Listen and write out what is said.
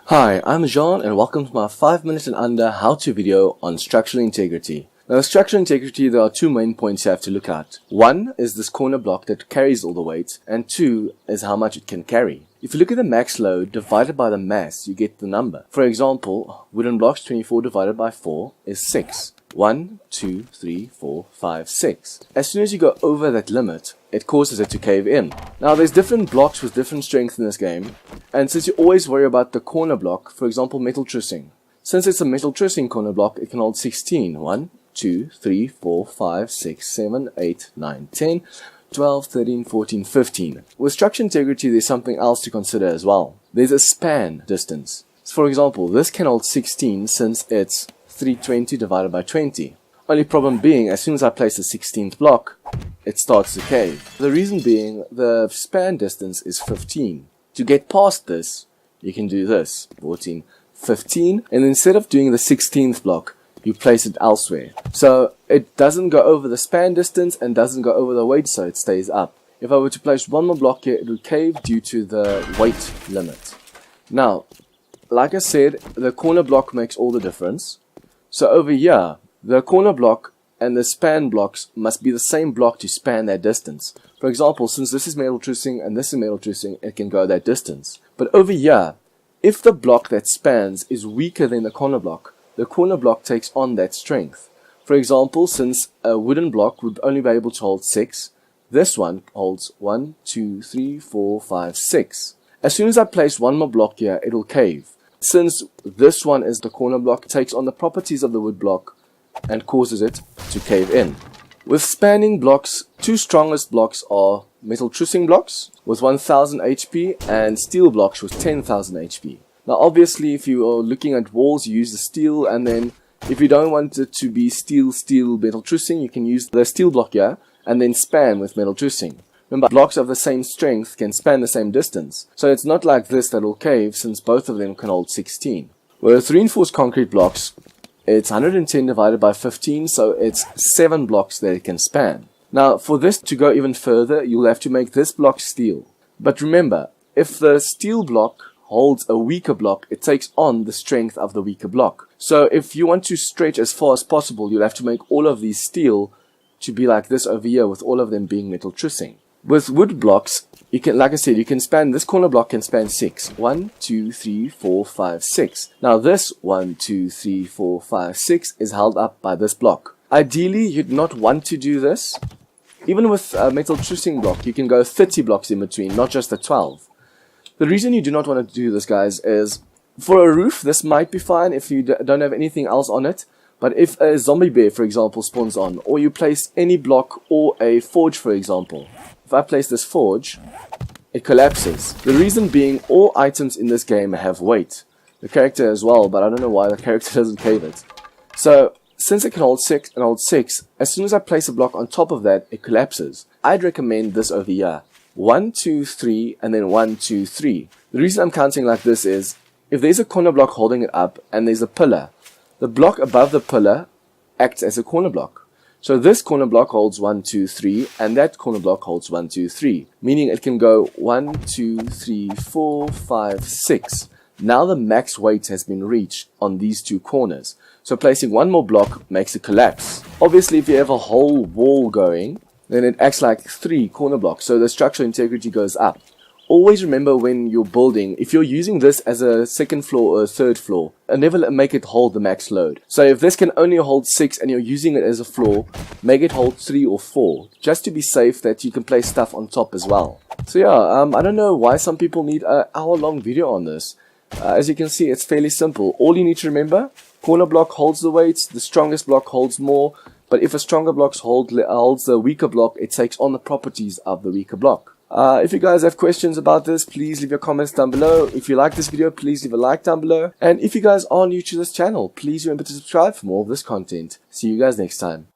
Hi, I'm Jean and welcome to my 5 minutes and under how-to video on structural integrity. Now, structural integrity, there are two main points you have to look at. One is this corner block that carries all the weight, and two is how much it can carry. If you look at the max load divided by the mass, you get the number. For example, wooden blocks 24 divided by 4 is 6. 1, 2, 3, 4, 5, 6. As soon as you go over that limit, it causes it to cave in. Now, there's different blocks with different strength in this game, and since you always worry about the corner block, for example metal trussing. Since it's a metal trussing corner block, it can hold 16. 1, 2, 3, 4, 5, 6, 7, 8, 9, 10, 12, 13, 14, 15. With structural integrity, there's something else to consider as well. There's a span distance. So for example, this can hold 16 since it's 320 divided by 20. Only problem being, as soon as I place the 16th block, it starts to cave. The reason being, the span distance is 15. To get past this, you can do this. 14, 15, and instead of doing the 16th block, you place it elsewhere. So it doesn't go over the span distance and doesn't go over the weight, so it stays up. If I were to place one more block here, it would cave due to the weight limit. Now, like I said, the corner block makes all the difference. So over here, the corner block and the span blocks must be the same block to span that distance. For example, since this is metal trussing and this is metal trussing, it can go that distance. But over here, if the block that spans is weaker than the corner block takes on that strength. For example, since a wooden block would only be able to hold 6, this one holds 1, 2, 3, 4, 5, 6. As soon as I place one more block here, it'll cave. Since this one is the corner block, it takes on the properties of the wood block and causes it to cave in. With spanning blocks, two strongest blocks are metal trussing blocks with 1000 HP and steel blocks with 10,000 HP. Now obviously, if you are looking at walls, you use the steel, and then if you don't want it to be steel metal trussing, you can use the steel block here and then span with metal trussing. Remember, blocks of the same strength can span the same distance, so it's not like this that will cave since both of them can hold 16. With reinforced concrete blocks, it's 110 divided by 15, so it's 7 blocks that it can span. Now, for this to go even further, you'll have to make this block steel. But remember, if the steel block holds a weaker block, it takes on the strength of the weaker block. So if you want to stretch as far as possible, you'll have to make all of these steel to be like this over here, with all of them being metal trussing. With wood blocks, you can, like I said, you can span, this corner block can span 6. 1, 2, 3, 4, 5, 6. Now this 1, 2, 3, 4, 5, 6 is held up by this block. Ideally, you'd not want to do this. Even with a metal trussing block, you can go 30 blocks in between, not just the 12. The reason you do not want to do this, guys, is for a roof, this might be fine if you don't have anything else on it. But if a zombie bear, for example, spawns on, or you place any block or a forge, for example. If I place this forge, it collapses. The reason being, all items in this game have weight. The character as well, but I don't know why the character doesn't cave it. So, since it can hold 6 and hold 6, as soon as I place a block on top of that, it collapses. I'd recommend this over here. 1, 2, 3, and then 1, 2, 3. The reason I'm counting like this is, if there's a corner block holding it up, and there's a pillar, the block above the pillar acts as a corner block. So this corner block holds 1, 2, 3, and that corner block holds 1, 2, 3, meaning it can go 1, 2, 3, 4, 5, 6. Now the max weight has been reached on these two corners. So placing one more block makes it collapse. Obviously, if you have a whole wall going, then it acts like 3 corner blocks, so the structural integrity goes up. Always remember when you're building, if you're using this as a second floor or a third floor, never make it hold the max load. So if this can only hold 6 and you're using it as a floor, make it hold 3 or 4, just to be safe that you can place stuff on top as well. So yeah, I don't know why some people need an hour-long video on this. As you can see, it's fairly simple. All you need to remember, corner block holds the weights, the strongest block holds more, but if a stronger block holds the weaker block, it takes on the properties of the weaker block. If you guys have questions about this, please leave your comments down below. If you like this video, please leave a like down below. And if you guys are new to this channel, please remember to subscribe for more of this content. See you guys next time.